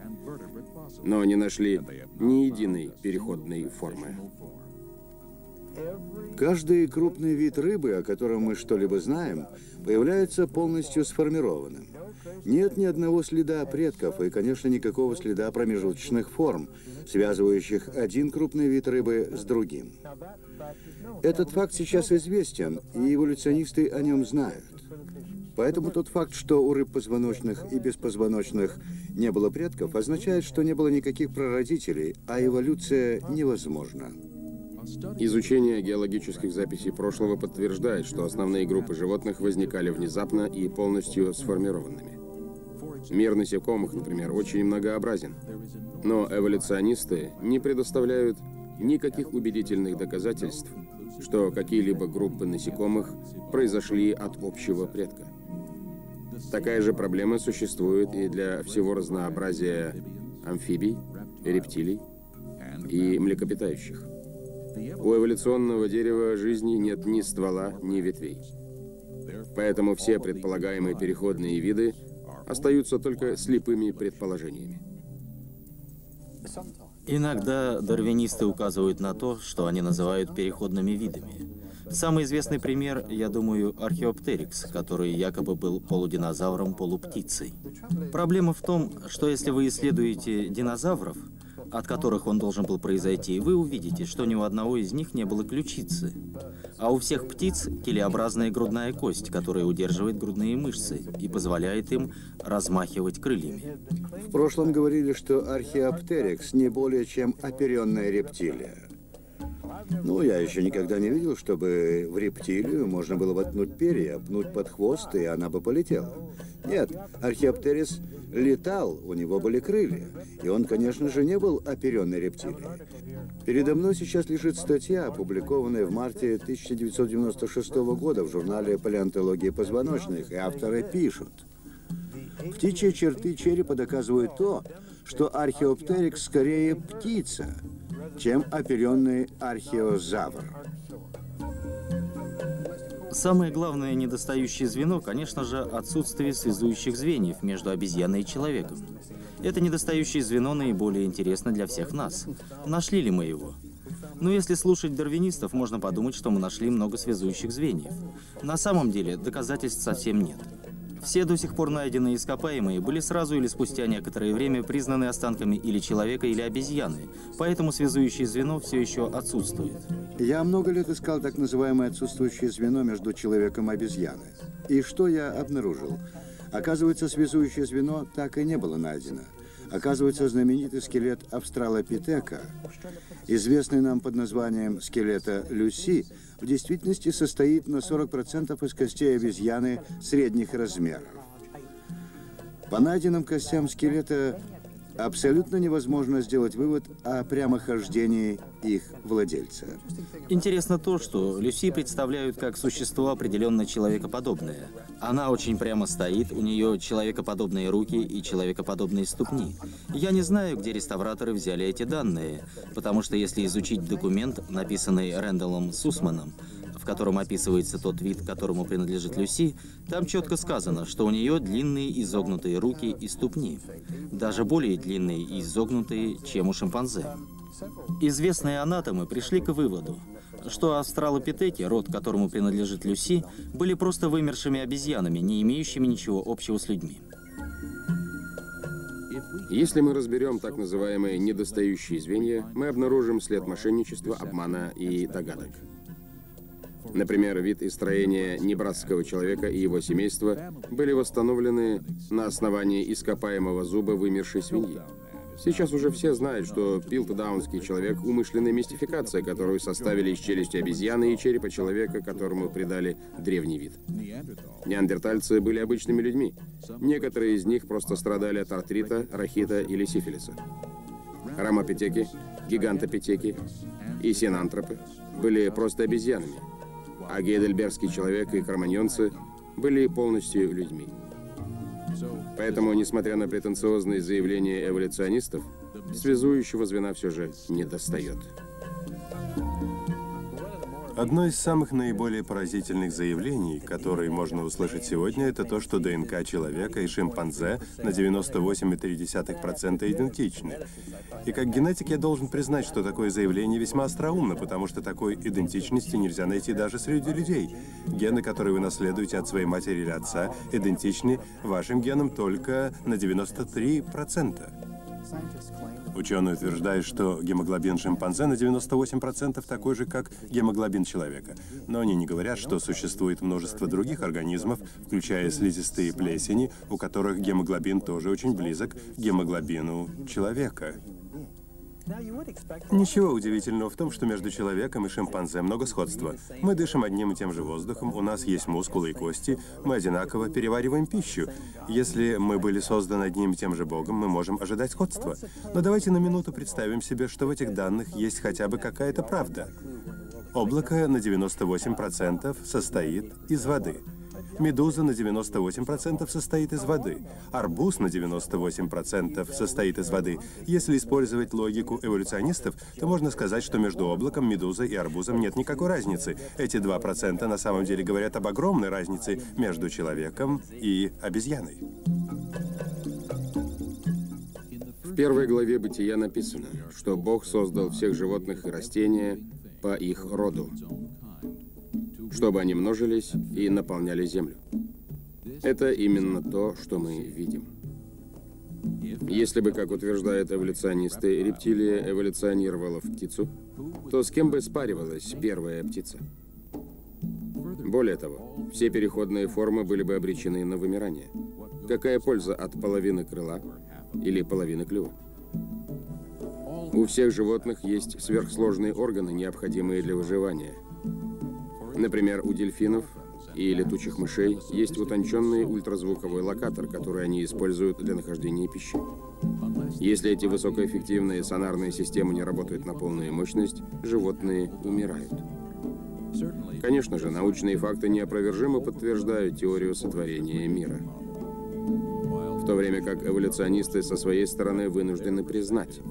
но не нашли ни единой переходной формы. Каждый крупный вид рыбы, о котором мы что-либо знаем, появляется полностью сформированным. Нет ни одного следа предков и, конечно, никакого следа промежуточных форм, связывающих один крупный вид рыбы с другим. Этот факт сейчас известен, и эволюционисты о нем знают. Поэтому тот факт, что у рыб позвоночных и беспозвоночных не было предков, означает, что не было никаких прародителей, а эволюция невозможна. Изучение геологических записей прошлого подтверждает, что основные группы животных возникали внезапно и полностью сформированными. Мир насекомых, например, очень многообразен. Но эволюционисты не предоставляют никаких убедительных доказательств, что какие-либо группы насекомых произошли от общего предка. Такая же проблема существует и для всего разнообразия амфибий, рептилий и млекопитающих. У эволюционного дерева жизни нет ни ствола, ни ветвей. Поэтому все предполагаемые переходные виды остаются только слепыми предположениями. Иногда дарвинисты указывают на то, что они называют переходными видами. Самый известный пример, я думаю, археоптерикс, который якобы был полудинозавром, полуптицей. Проблема в том, что если вы исследуете динозавров, от которых он должен был произойти, вы увидите, что ни у одного из них не было ключицы. А у всех птиц килеобразная грудная кость, которая удерживает грудные мышцы и позволяет им размахивать крыльями. В прошлом говорили, что археоптерикс не более чем оперенная рептилия. Ну, я еще никогда не видел, чтобы в рептилию можно было воткнуть перья, пнуть под хвост, и она бы полетела. Нет, археоптерикс летал, у него были крылья. И он, конечно же, не был оперенной рептилией. Передо мной сейчас лежит статья, опубликованная в марте 1996 года в журнале «Палеонтология позвоночных», и авторы пишут: птичьи черты черепа доказывают то, что археоптерикс скорее птица, чем оперенный археозавр. Самое главное недостающее звено, конечно же, отсутствие связующих звеньев между обезьяной и человеком. Это недостающее звено наиболее интересно для всех нас. Нашли ли мы его? Но если слушать дарвинистов, можно подумать, что мы нашли много связующих звеньев. На самом деле, доказательств совсем нет. Все до сих пор найденные ископаемые были сразу или спустя некоторое время признаны останками или человека, или обезьяны, поэтому связующее звено все еще отсутствует. Я много лет искал так называемое отсутствующее звено между человеком и обезьяной. И что я обнаружил? Оказывается, связующее звено так и не было найдено. Оказывается, знаменитый скелет австралопитека, известный нам под названием скелета Люси, в действительности состоит на 40% из костей обезьяны средних размеров. По найденным костям скелета Абсолютно невозможно сделать вывод о прямохождении их владельца. Интересно то, что Люси представляют как существо определенно человекоподобное. Она очень прямо стоит, у нее человекоподобные руки и человекоподобные ступни. Я не знаю, где реставраторы взяли эти данные, потому что если изучить документ, написанный Рэндаллом Сусманом, в котором описывается тот вид, которому принадлежит Люси, там четко сказано, что у нее длинные изогнутые руки и ступни, даже более длинные и изогнутые, чем у шимпанзе. Известные анатомы пришли к выводу, что австралопитеки, род которому принадлежит Люси, были просто вымершими обезьянами, не имеющими ничего общего с людьми. Если мы разберем так называемые недостающие звенья, мы обнаружим след мошенничества, обмана и догадок. Например, вид и строение небрасского человека и его семейства были восстановлены на основании ископаемого зуба вымершей свиньи. Сейчас уже все знают, что пилтдаунский человек – умышленная мистификация, которую составили из челюсти обезьяны и черепа человека, которому придали древний вид. Неандертальцы были обычными людьми. Некоторые из них просто страдали от артрита, рахита или сифилиса. Ромопитеки, гигантопитеки и синантропы были просто обезьянами, а гейдельбергский человек и кроманьонцы были полностью людьми. Поэтому, несмотря на претенциозные заявления эволюционистов, связующего звена все же недостает. Одно из самых наиболее поразительных заявлений, которые можно услышать сегодня, это то, что ДНК человека и шимпанзе на 98,3% идентичны. И как генетик я должен признать, что такое заявление весьма остроумно, потому что такой идентичности нельзя найти даже среди людей. Гены, которые вы наследуете от своей матери или отца, идентичны вашим генам только на 93%. Ученые утверждают, что гемоглобин шимпанзе на 98% такой же, как гемоглобин человека. Но они не говорят, что существует множество других организмов, включая слизистые плесени, у которых гемоглобин тоже очень близок к гемоглобину человека. Ничего удивительного в том, что между человеком и шимпанзе много сходства. Мы дышим одним и тем же воздухом, у нас есть мускулы и кости, мы одинаково перевариваем пищу. Если мы были созданы одним и тем же Богом, мы можем ожидать сходства. Но давайте на минуту представим себе, что в этих данных есть хотя бы какая-то правда. Облако на 98% состоит из воды. Медуза на 98% состоит из воды. Арбуз на 98% состоит из воды. Если использовать логику эволюционистов, то можно сказать, что между облаком, медузой и арбузом нет никакой разницы. Эти 2% на самом деле говорят об огромной разнице между человеком и обезьяной. В первой главе Бытия написано, что Бог создал всех животных и растения по их роду, чтобы они множились и наполняли землю. Это именно то, что мы видим. Если бы, как утверждают эволюционисты, рептилия эволюционировала в птицу, то с кем бы спаривалась первая птица? Более того, все переходные формы были бы обречены на вымирание. Какая польза от половины крыла или половины клюва? У всех животных есть сверхсложные органы, необходимые для выживания. Например, у дельфинов и летучих мышей есть утонченный ультразвуковой локатор, который они используют для нахождения пищи. Если эти высокоэффективные сонарные системы не работают на полную мощность, животные умирают. Конечно же, научные факты неопровержимо подтверждают теорию сотворения мира. В то время как эволюционисты со своей стороны вынуждены признать,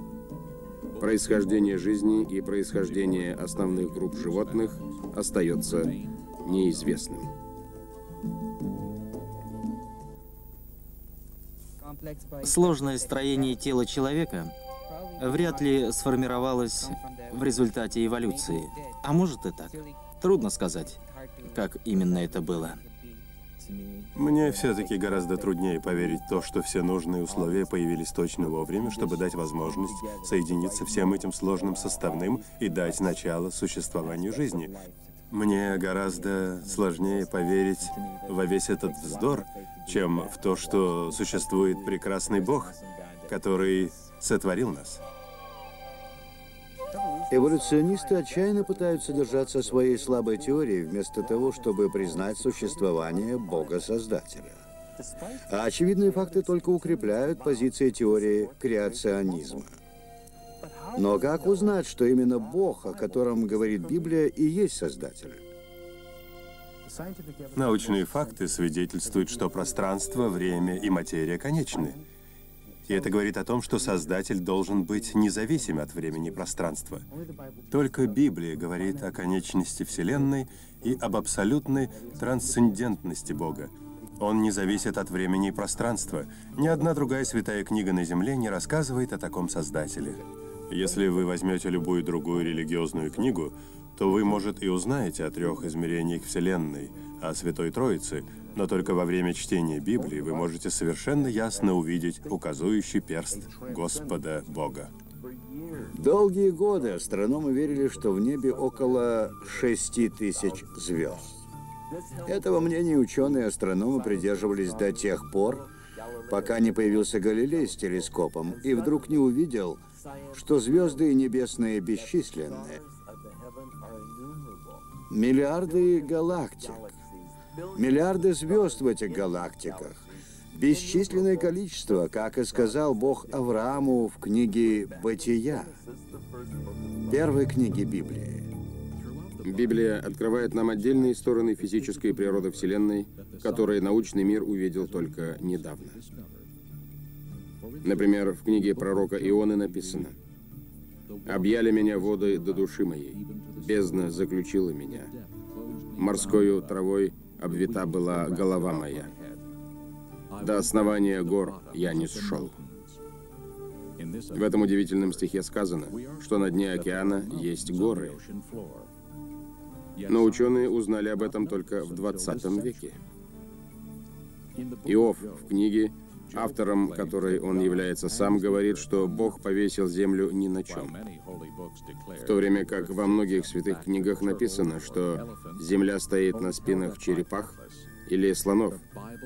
происхождение жизни и происхождение основных групп животных остается неизвестным. Сложное строение тела человека вряд ли сформировалось в результате эволюции. А может и так. Трудно сказать, как именно это было. Мне все-таки гораздо труднее поверить в то, что все нужные условия появились точно вовремя, чтобы дать возможность соединиться всем этим сложным составным и дать начало существованию жизни. Мне гораздо сложнее поверить во весь этот вздор, чем в то, что существует прекрасный Бог, который сотворил нас. Эволюционисты отчаянно пытаются держаться своей слабой теории, вместо того, чтобы признать существование Бога-Создателя. А очевидные факты только укрепляют позиции теории креационизма. Но как узнать, что именно Бог, о котором говорит Библия, и есть Создатель? Научные факты свидетельствуют, что пространство, время и материя конечны. И это говорит о том, что Создатель должен быть независим от времени и пространства. Только Библия говорит о конечности Вселенной и об абсолютной трансцендентности Бога. Он не зависит от времени и пространства. Ни одна другая святая книга на Земле не рассказывает о таком Создателе. Если вы возьмете любую другую религиозную книгу, то вы, может, и узнаете о 3 измерениях Вселенной, о Святой Троице, но только во время чтения Библии вы можете совершенно ясно увидеть указующий перст Господа Бога. Долгие годы астрономы верили, что в небе около 6000 звезд. Этого мнения ученые и астрономы придерживались до тех пор, пока не появился Галилей с телескопом и вдруг не увидел, что звезды небесные бесчисленны. Миллиарды галактик, миллиарды звезд в этих галактиках, бесчисленное количество, как и сказал Бог Аврааму в книге «Бытия», первой книге Библии. Библия открывает нам отдельные стороны физической природы Вселенной, которые научный мир увидел только недавно. Например, в книге пророка Ионы написано: «Объяли меня воды до души моей, бездна заключила меня, морскою травой обвита была голова моя, до основания гор я не сшел». В этом удивительном стихе сказано, что на дне океана есть горы. Но ученые узнали об этом только в 20 веке. Иов в книге, автором которой он является сам, говорит, что Бог повесил землю ни на чем. В то время как во многих святых книгах написано, что земля стоит на спинах черепах или слонов,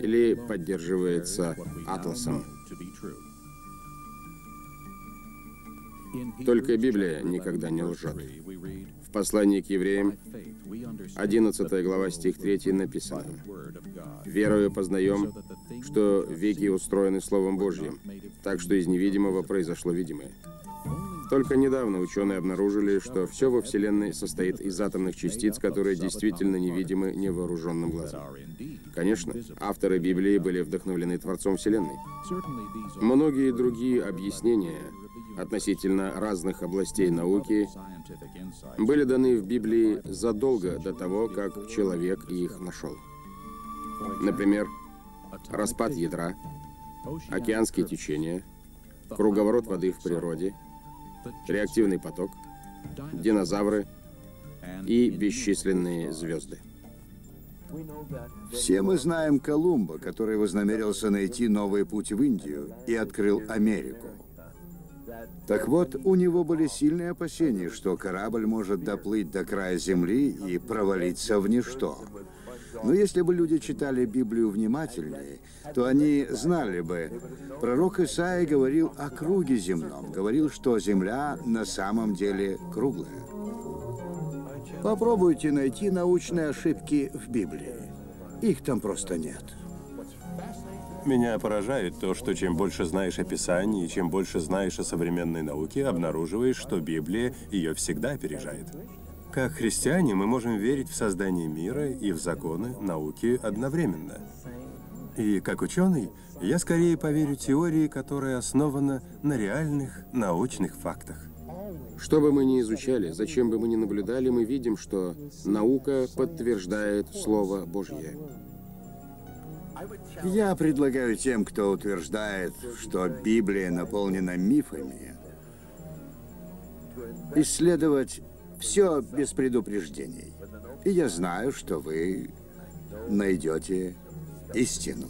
или поддерживается атласом. Только Библия никогда не лжет. В послании к евреям, 11 глава, стих 3 написано: «Верою познаем, что веки устроены Словом Божьим, так что из невидимого произошло видимое». Только недавно ученые обнаружили, что все во Вселенной состоит из атомных частиц, которые действительно невидимы невооруженным глазом. Конечно, авторы Библии были вдохновлены Творцом Вселенной. Многие другие объяснения относительно разных областей науки были даны в Библии задолго до того, как человек их нашел. Например, распад ядра, океанские течения, круговорот воды в природе, реактивный поток, динозавры и бесчисленные звезды. Все мы знаем Колумба, который вознамерился найти новый путь в Индию и открыл Америку. Так вот, у него были сильные опасения, что корабль может доплыть до края Земли и провалиться в ничто. Но если бы люди читали Библию внимательнее, то они знали бы. Пророк Исаия говорил о круге земном, говорил, что Земля на самом деле круглая. Попробуйте найти научные ошибки в Библии. Их там просто нет. Меня поражает то, что чем больше знаешь о Писании, и чем больше знаешь о современной науке, обнаруживаешь, что Библия ее всегда опережает. Как христиане мы можем верить в создание мира и в законы науки одновременно. И как ученый, я скорее поверю теории, которая основана на реальных научных фактах. Что бы мы ни изучали, зачем бы мы ни наблюдали, мы видим, что наука подтверждает Слово Божье. Я предлагаю тем, кто утверждает, что Библия наполнена мифами, исследовать все без предупреждений. И я знаю, что вы найдете истину.